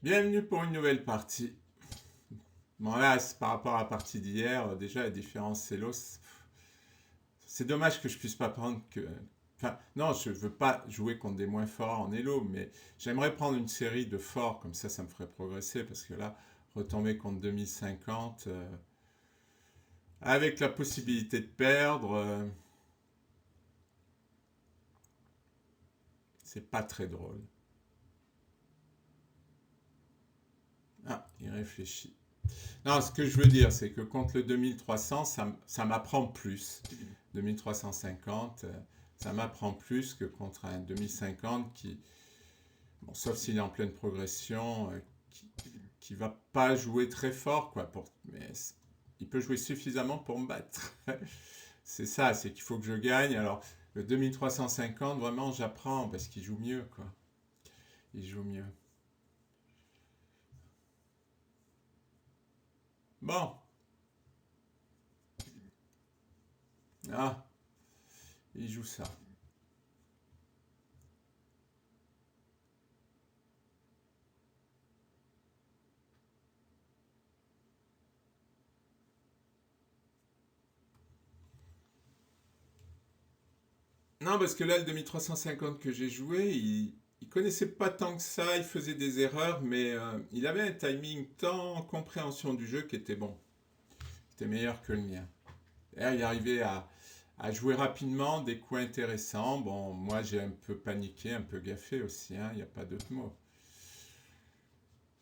Bienvenue pour une nouvelle partie. Bon là, par rapport à la partie d'hier, déjà la différence c'est l'os. C'est dommage que je puisse pas prendre que... Enfin, non, je veux pas jouer contre des moins forts en Elo, mais j'aimerais prendre une série de forts, comme ça me ferait progresser, parce que là, retomber contre 2050, avec la possibilité de perdre, c'est pas très drôle. Ah, il réfléchit. Non, ce que je veux dire, c'est que contre le 2300, ça m'apprend plus. 2350, ça m'apprend plus que contre un 2050 qui, bon, sauf s'il est en pleine progression, qui va pas jouer très fort, quoi. Mais il peut jouer suffisamment pour me battre. C'est ça, c'est qu'il faut que je gagne. Alors, le 2350, vraiment, j'apprends parce qu'il joue mieux, quoi. Il joue mieux. Bon, ah, il joue ça. Non, parce que là, le 2350 que j'ai joué, il connaissait pas tant que ça, il faisait des erreurs, mais il avait un timing tant en compréhension du jeu qui était bon. C'était meilleur que le mien. Et il arrivait à jouer rapidement des coups intéressants. Bon, moi j'ai un peu paniqué, un peu gaffé aussi, hein, il n'y a pas d'autre mot.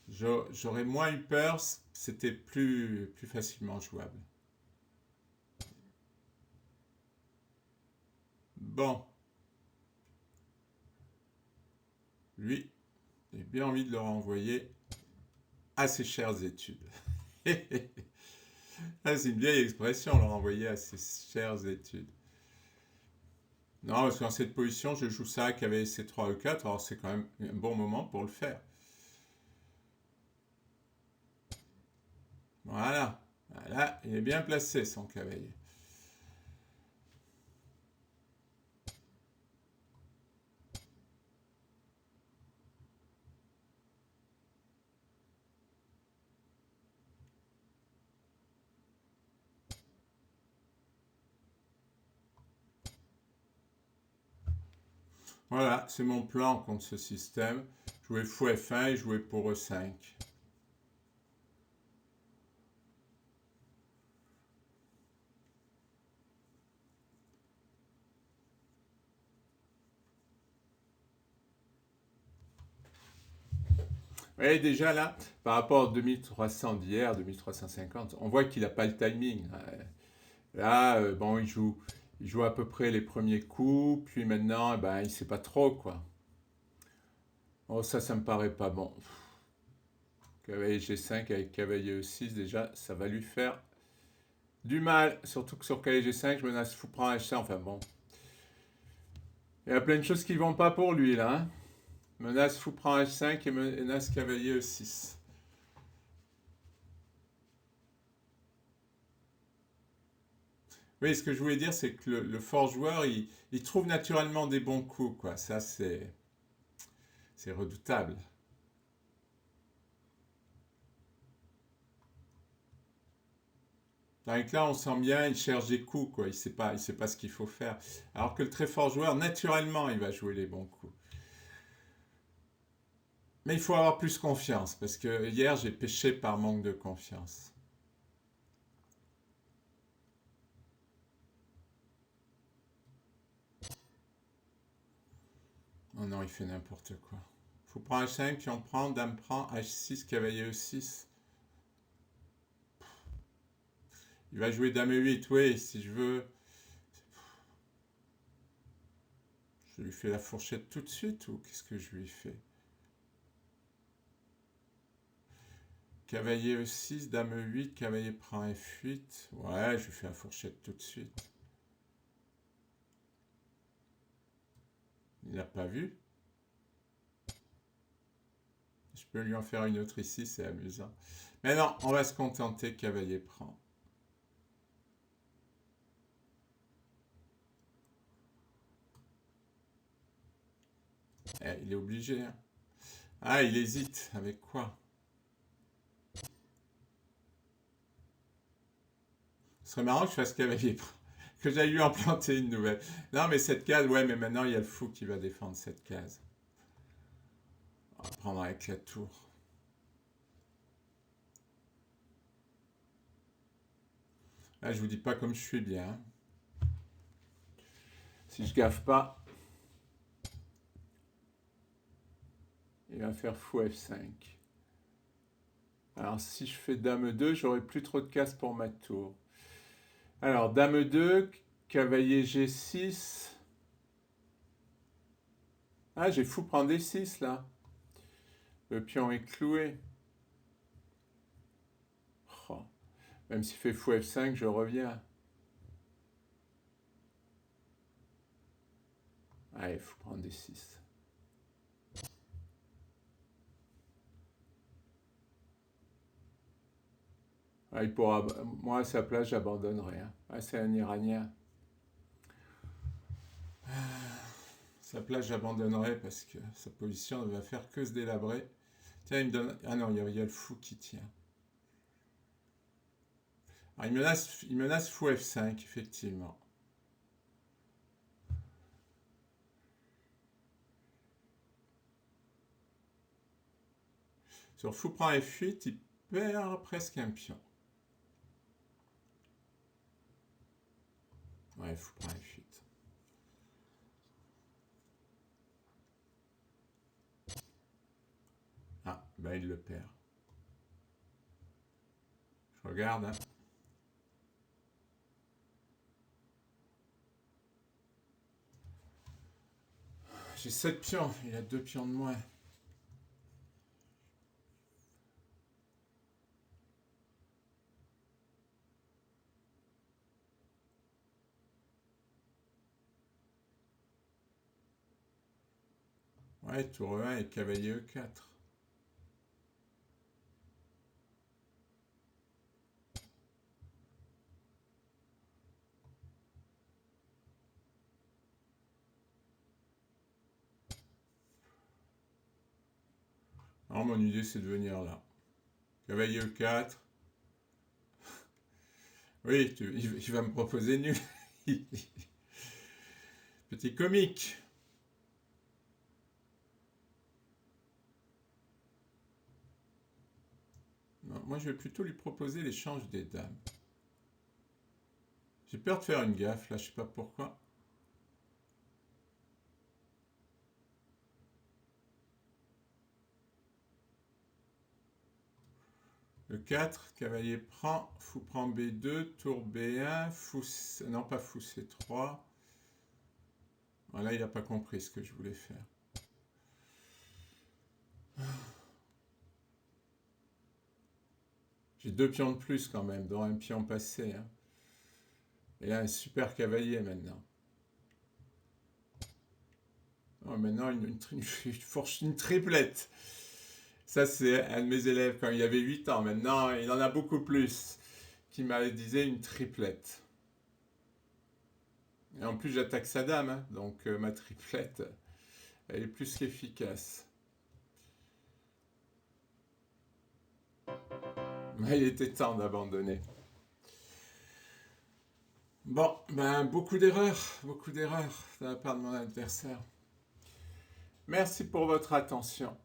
J'aurais moins eu peur, c'était plus facilement jouable. Bon, lui, j'ai bien envie de le renvoyer à ses chères études. Ah, c'est une vieille expression, le renvoyer à ses chères études. Non, parce qu'en cette position, je joue ça qu'avec c 3 e 4, alors c'est quand même un bon moment pour le faire. Voilà. Voilà, il est bien placé, son cavalier. Voilà, c'est mon plan contre ce système. Jouer fou F1 et jouer pour E5. Oui, déjà là, par rapport au 2300 d'hier, 2350, on voit qu'il n'a pas le timing. Là, bon, il joue à peu près les premiers coups, puis maintenant, eh ben, il ne sait pas trop, quoi. Oh, ça me paraît pas bon. Cavalier G5 avec cavalier E6, déjà, ça va lui faire du mal. Surtout que sur cavalier G5, je menace fou prend H5. Enfin bon, il y a plein de choses qui vont pas pour lui, là. Hein. Menace fou prend H5 et menace cavalier E6. Oui, ce que je voulais dire, c'est que le fort joueur, il trouve naturellement des bons coups, quoi. Ça, c'est redoutable. Donc là, on sent bien, il cherche des coups, quoi. Il sait pas ce qu'il faut faire. Alors que le très fort joueur, naturellement, il va jouer les bons coups. Mais il faut avoir plus confiance, parce que hier, j'ai péché par manque de confiance. Oh non, il fait n'importe quoi. Faut prendre H5, puis on prend, dame prend, H6, cavalier E6. Il va jouer dame E8, oui, si je veux. Je lui fais la fourchette tout de suite, ou qu'est-ce que je lui fais? Cavalier E6, dame E8, cavalier prend F8. Ouais, je lui fais la fourchette tout de suite. Il n'a pas vu. Je peux lui en faire une autre ici, c'est amusant. Mais non, on va se contenter, cavalier prend. Il est obligé. Hein. Ah, il hésite. Avec quoi? Ce serait marrant que je fasse cavalier. Que j'aille lui en planter une nouvelle. Non, mais cette case, ouais, mais maintenant il y a le fou qui va défendre cette case. On va prendre avec la tour. Là, je vous dis pas comme je suis bien. Si je gaffe pas, il va faire fou F5. Alors, si je fais dame 2, j'aurai plus trop de cases pour ma tour. Alors, dame 2, cavalier G6. Ah, j'ai fou prendre D6 là. Le pion est cloué. Oh. Même s'il fait fou F5, je reviens. Allez, il faut prendre D6. Ah, il pourra... Moi, à sa place, j'abandonnerai. Hein. Ah, c'est un Iranien. Sa place, j'abandonnerai parce que sa position ne va faire que se délabrer. Tiens, il me donne... Ah non, il y a le fou qui tient. Alors, il menace fou F5, effectivement. Sur fou prend F8, il perd presque un pion. Ouais, fou prend F8. Ah, ben il le perd. Je regarde, hein. J'ai 7 pions, il a 2 pions de moins. Ouais, tour E1 et cavalier E4. Alors mon idée c'est de venir là. Cavalier E4. Oui, il va me proposer nul. Petit comique. Non, moi je vais plutôt lui proposer l'échange des dames. J'ai peur de faire une gaffe là, je sais pas pourquoi. Le 4, cavalier prend, fou prend B2, tour B1, fou... Non, pas fou C3. Voilà, il n'a pas compris ce que je voulais faire. J'ai 2 pions de plus quand même, dont un pion passé. Hein. Et là, un super cavalier maintenant. Oh, maintenant, une triplette. Ça, c'est un de mes élèves quand il avait 8 ans. Maintenant, il en a beaucoup plus. Qui m'a disait une triplette. Et en plus, j'attaque sa dame. Hein, donc, ma triplette, elle est plus qu'efficace. Mais il était temps d'abandonner. Bon, ben beaucoup d'erreurs de la part de mon adversaire. Merci pour votre attention.